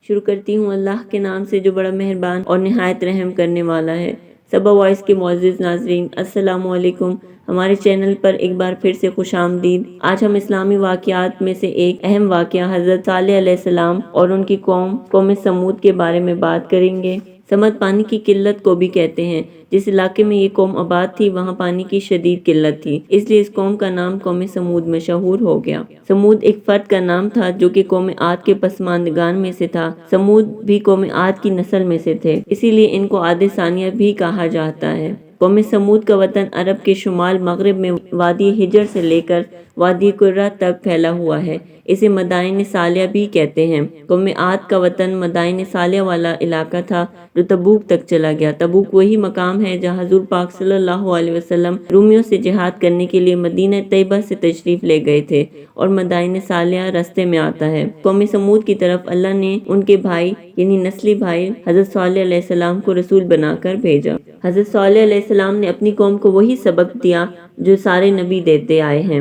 شروع کرتی ہوں اللہ کے نام سے جو بڑا مہربان اور نہایت رحم کرنے والا ہے۔ سبا وائس کے معزز ناظرین، السلام علیکم۔ ہمارے چینل پر ایک بار پھر سے خوش آمدید۔ آج ہم اسلامی واقعات میں سے ایک اہم واقعہ حضرت صالح علیہ السلام اور ان کی قوم سمود کے بارے میں بات کریں گے۔ سمد پانی کی قلت کو بھی کہتے ہیں۔ جس علاقے میں یہ قوم آباد تھی وہاں پانی کی شدید قلت تھی، اس لیے اس قوم کا نام قوم سمود مشہور ہو گیا۔ سمود ایک فرد کا نام تھا جو کہ قوم عاد کے پسماندگان میں سے تھا۔ سمود بھی قوم عاد کی نسل میں سے تھے، اسی لیے ان کو عاد ثانیہ بھی کہا جاتا ہے۔ قوم سمود کا وطن عرب کے شمال مغرب میں وادی حجر سے لے کر وادی قرہ تک پھیلا ہوا ہے، اسے مدائن صالحہ بھی کہتے ہیں۔ قوم عاد کا وطن مدائن صالحہ والا علاقہ تھا جو تبوک تک چلا گیا۔ تبوک وہی مقام ہے جہاں حضور پاک صلی اللہ علیہ وسلم رومیوں سے جہاد کرنے کے لیے مدینہ طیبہ سے تشریف لے گئے تھے، اور مدائن صالحہ رستے میں آتا ہے۔ قوم سمود کی طرف اللہ نے ان کے بھائی یعنی نسلی بھائی حضرت صالح علیہ السلام کو رسول بنا کر بھیجا۔ حضرت صالح علیہ السلام نے اپنی قوم کو وہی سبق دیا جو سارے نبی دیتے آئے ہیں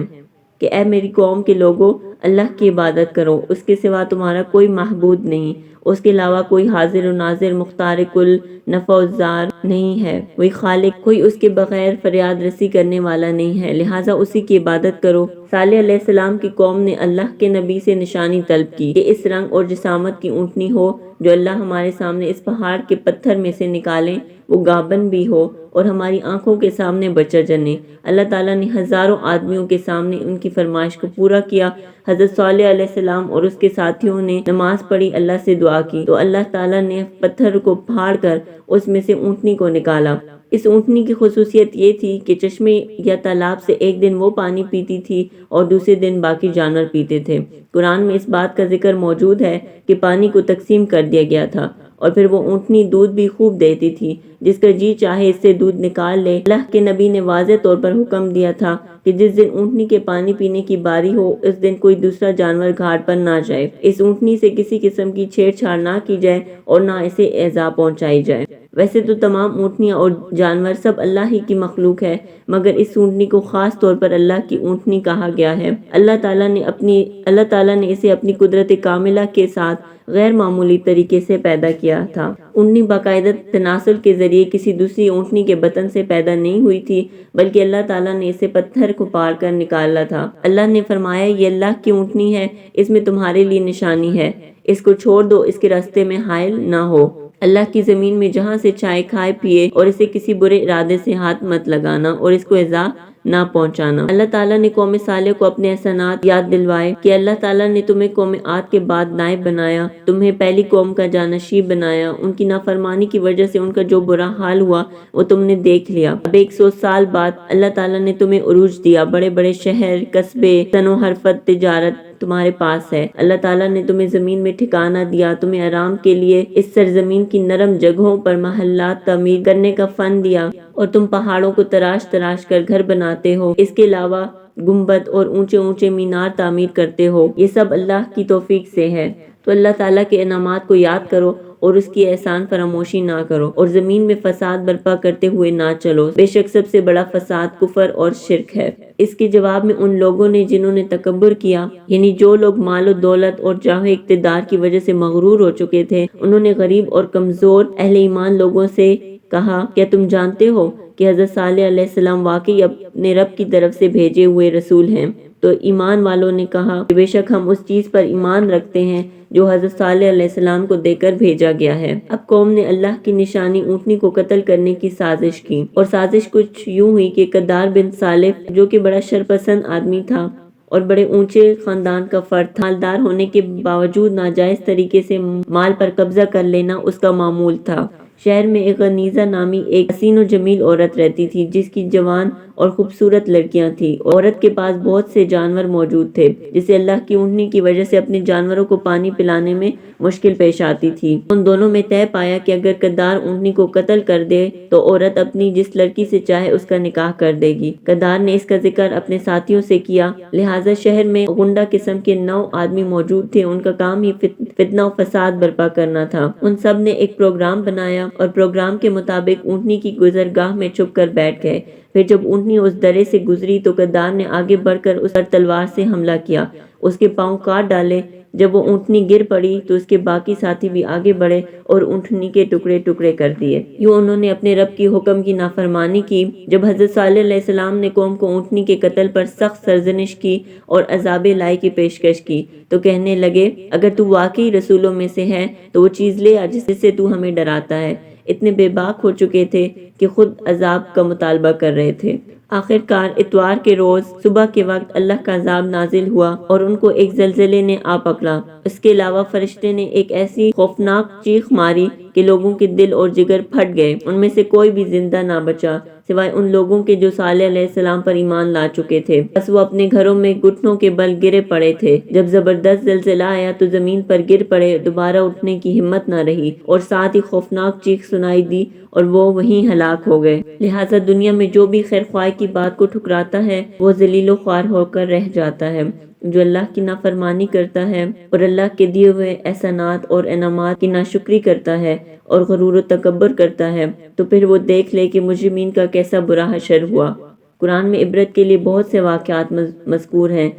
کہ اے میری قوم کے لوگو، اللہ کی عبادت کرو، اس کے سوا تمہارا کوئی معبود نہیں، اس کے علاوہ کوئی حاضر و ناظر مختار کل نفع و ضار نہیں ہے، وہی خالق، کوئی اس کے بغیر فریاد رسی کرنے والا نہیں ہے، لہٰذا اسی کی عبادت کرو۔ صالح علیہ السلام کی قوم نے اللہ کے نبی سے نشانی طلب کی کہ اس رنگ اور جسامت کی اونٹنی ہو جو اللہ ہمارے سامنے اس پہاڑ کے پتھر میں سے نکالیں، وہ گابن بھی ہو اور ہماری آنکھوں کے سامنے بچہ جنے۔ اللہ تعالیٰ نے ہزاروں آدمیوں کے سامنے ان کی فرمائش کو پورا کیا۔ حضرت صالح علیہ السلام اور اس کے ساتھیوں نے نماز پڑھی، اللہ سے دعا کی تو اللہ تعالیٰ نے پتھر کو پھاڑ کر اس میں سے اونٹنی کو نکالا۔ اس اونٹنی کی خصوصیت یہ تھی کہ چشمے یا تالاب سے ایک دن وہ پانی پیتی تھی اور دوسرے دن باقی جانور پیتے تھے۔ قرآن میں اس بات کا ذکر موجود ہے کہ پانی کو تقسیم کر دیا گیا تھا، اور پھر وہ اونٹنی دودھ بھی خوب دیتی تھی، جس کا جی چاہے اس سے دودھ نکال لے۔ اللہ کے نبی نے واضح طور پر حکم دیا تھا کہ جس دن اونٹنی کے پانی پینے کی باری ہو اس دن کوئی دوسرا جانور گھاٹ پر نہ جائے، اس اونٹنی سے کسی قسم کی چھیڑ چھاڑ نہ کی جائے اور نہ اسے ایذا پہنچائی جائے۔ ویسے تو تمام اونٹنیاں اور جانور سب اللہ ہی کی مخلوق ہے، مگر اس اونٹنی کو خاص طور پر اللہ کی اونٹنی کہا گیا ہے۔ اللہ تعالیٰ نے اسے اپنی قدرت کاملہ کے ساتھ غیر معمولی طریقے سے پیدا کیا تھا۔ اونٹنی باقاعدہ تناسل کے ذریعے کسی دوسری اونٹنی کے بطن سے پیدا نہیں ہوئی تھی، بلکہ اللہ تعالیٰ نے اسے پتھر کو پھاڑ کر نکالا تھا۔ اللہ نے فرمایا، یہ اللہ کی اونٹنی ہے، اس میں تمہارے لیے نشانی ہے، اس کو چھوڑ دو، اس کے راستے میں حائل نہ ہو۔ اللہ کی زمین میں جہاں سے چاہے کھائے پیے، اور اسے کسی برے ارادے سے ہاتھ مت لگانا اور اس کو ایذا نہ پہنچانا۔ اللہ تعالیٰ نے قوم صالح کو اپنے احسانات یاد دلوائے کہ اللہ تعالیٰ نے تمہیں قوم عاد کے بعد نائب بنایا، تمہیں پہلی قوم کا جانشین بنایا، ان کی نافرمانی کی وجہ سے ان کا جو برا حال ہوا وہ تم نے دیکھ لیا۔ اب 100 سال بعد اللہ تعالیٰ نے تمہیں عروج دیا، بڑے بڑے شہر، قصبے، صنع و حرفت، تجارت تمہارے پاس ہے۔ اللہ تعالیٰ نے تمہیں زمین میں ٹھکانہ دیا، تمہیں آرام کے لیے اس سرزمین کی نرم جگہوں پر محلات تعمیر کرنے کا فن دیا، اور تم پہاڑوں کو تراش تراش کر گھر بناتے ہو، اس کے علاوہ گنبد اور اونچے اونچے مینار تعمیر کرتے ہو، یہ سب اللہ کی توفیق سے ہے۔ تو اللہ تعالیٰ کے انعامات کو یاد کرو اور اس کی احسان فراموشی نہ کرو، اور زمین میں فساد برپا کرتے ہوئے نہ چلو، بے شک سب سے بڑا فساد کفر اور شرک ہے۔ اس کے جواب میں ان لوگوں نے جنہوں نے تکبر کیا، یعنی جو لوگ مال و دولت اور جاہ و اقتدار کی وجہ سے مغرور ہو چکے تھے، انہوں نے غریب اور کمزور اہل ایمان لوگوں سے کہا، کیا تم جانتے ہو کہ حضرت صالح علیہ السلام واقعی اپنے رب کی طرف سے بھیجے ہوئے رسول ہیں؟ تو ایمان والوں نے کہا کہ بے شک ہم اس چیز پر ایمان رکھتے ہیں جو حضرت صالح علیہ السلام کو دے کر بھیجا گیا ہے۔ اب قوم نے اللہ کی نشانی اونٹنی کو قتل کرنے کی سازش کی، اور سازش کچھ یوں ہوئی کہ قدار بن صالح جو کہ بڑا شرپسند آدمی تھا اور بڑے اونچے خاندان کا فرد تھا، مالدار ہونے کے باوجود ناجائز طریقے سے مال پر قبضہ کر لینا اس کا معمول تھا۔ شہر میں ایک غنیزہ نامی ایک حسین و جمیل عورت رہتی تھی جس کی جوان اور خوبصورت لڑکیاں تھیں۔ عورت کے پاس بہت سے جانور موجود تھے، جسے اللہ کی اونٹنی کی وجہ سے اپنے جانوروں کو پانی پلانے میں مشکل پیش آتی تھی۔ ان دونوں میں طے پایا کہ اگر قدار اونٹنی کو قتل کر دے تو عورت اپنی جس لڑکی سے چاہے اس کا نکاح کر دے گی۔ قدار نے اس کا ذکر اپنے ساتھیوں سے کیا، لہٰذا شہر میں غنڈہ قسم کے 9 آدمی موجود تھے، ان کا کام ہی فتنہ و فساد برپا کرنا تھا۔ ان سب نے ایک پروگرام بنایا اور پروگرام کے مطابق اونٹنی کی گزرگاہ میں چھپ کر بیٹھ گئے۔ پھر جب اونٹنی اس درے سے گزری تو قدار نے آگے بڑھ کر اس پر تلوار سے حملہ کیا، اس کے پاؤں کاٹ ڈالے، جب وہ اونٹنی گر پڑی تو اس کے باقی ساتھی بھی آگے بڑھے اور اونٹنی کے ٹکڑے ٹکڑے کر دیے۔ یوں انہوں نے اپنے رب کی حکم کی نافرمانی کی۔ جب حضرت صالح علیہ السلام نے قوم کو اونٹنی کے قتل پر سخت سرزنش کی اور عذاب الہی کی پیشکش کی تو کہنے لگے اگر تو واقعی رسولوں میں سے ہے تو وہ چیز لے آ جس سے تو ہمیں ڈراتا ہے۔ اتنے بے باک ہو چکے تھے کہ خود عذاب کا مطالبہ کر رہے تھے۔ آخر کار اتوار کے روز صبح کے وقت اللہ کا عذاب نازل ہوا اور ان کو ایک زلزلے نے آ پکڑا۔ اس کے علاوہ فرشتے نے ایک ایسی خوفناک چیخ ماری کہ لوگوں کے دل اور جگر پھٹ گئے۔ ان میں سے کوئی بھی زندہ نہ بچا سوائے ان لوگوں کے جو صالح علیہ السلام پر ایمان لا چکے تھے۔ بس وہ اپنے گھروں میں گھٹنوں کے بل گرے پڑے تھے۔ جب زبردست زلزلہ آیا تو زمین پر گر پڑے، دوبارہ اٹھنے کی ہمت نہ رہی اور ساتھ ہی خوفناک چیخ سنائی دی اور وہ وہیں ہلاک ہو گئے۔ لہٰذا دنیا میں جو بھی خیر خواہ کی بات کو ٹھکراتا ہے وہ ذلیل و خوار ہو کر رہ جاتا ہے۔ جو اللہ کی نافرمانی کرتا ہے اور اللہ کے دیے ہوئے احسانات اور انعامات کی ناشکری کرتا ہے اور غرور و تکبر کرتا ہے تو پھر وہ دیکھ لے کہ مجرمین کا کیسا برا حشر ہوا۔ قرآن میں عبرت کے لیے بہت سے واقعات مذکور ہیں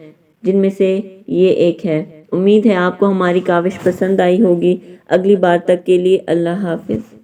جن میں سے یہ ایک ہے۔ امید ہے آپ کو ہماری کاوش پسند آئی ہوگی۔ اگلی بار تک کے لیے اللہ حافظ۔